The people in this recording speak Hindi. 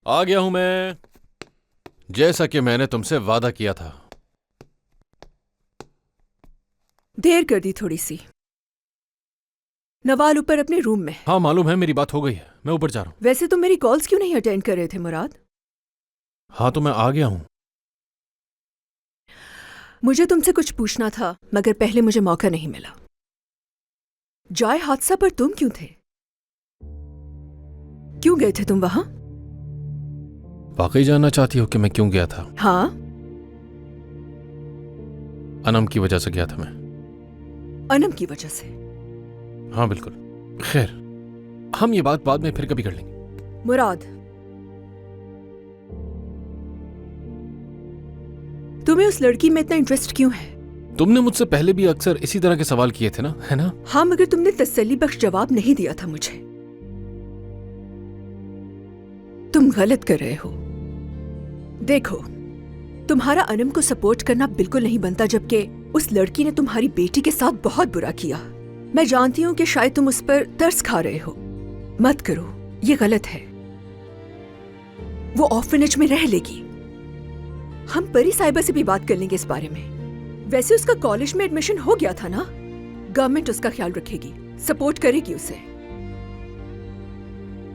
आ गया हूं मैं, जैसा कि मैंने तुमसे वादा किया था। देर कर दी थोड़ी सी। नवाल ऊपर अपने रूम में। हाँ मालूम है, मेरी बात हो गई है, मैं ऊपर जा रहा हूं। वैसे तुम मेरी कॉल्स क्यों नहीं अटेंड कर रहे थे मुराद? हाँ तो मैं आ गया हूं। मुझे तुमसे कुछ पूछना था, मगर पहले मुझे मौका नहीं मिला। जॉय हादसा पर तुम क्यों थे? क्यों गए थे तुम वहां? वाकई जानना चाहती हो कि मैं क्यों गया था? हाँ। अनम की वजह से गया था मैं। अनम की वजह से? हाँ बिल्कुल। खैर, हम ये बात बाद में फिर कभी कर लेंगे। मुराद, तुम्हें उस लड़की में इतना इंटरेस्ट क्यों है? तुमने मुझसे पहले भी अक्सर इसी तरह के सवाल किए थे ना, है ना? हाँ, मगर तुमने तसल्ली बख्श जवाब नहीं दिया था मुझे। तुम गलत कर रहे हो। देखो, तुम्हारा अनम को सपोर्ट करना बिल्कुल नहीं बनता, जबकि उस लड़की ने तुम्हारी बेटी के साथ बहुत बुरा किया। मैं जानती हूँ कि शायद तुम उस पर तरस खा रहे हो। मत करो, ये गलत है। वो ऑर्फनेज में रह लेगी। हम परी साहिबा से भी बात कर लेंगे इस बारे में। वैसे उसका कॉलेज में एडमिशन हो गया था ना? गवर्नमेंट उसका ख्याल रखेगी, सपोर्ट करेगी उसे।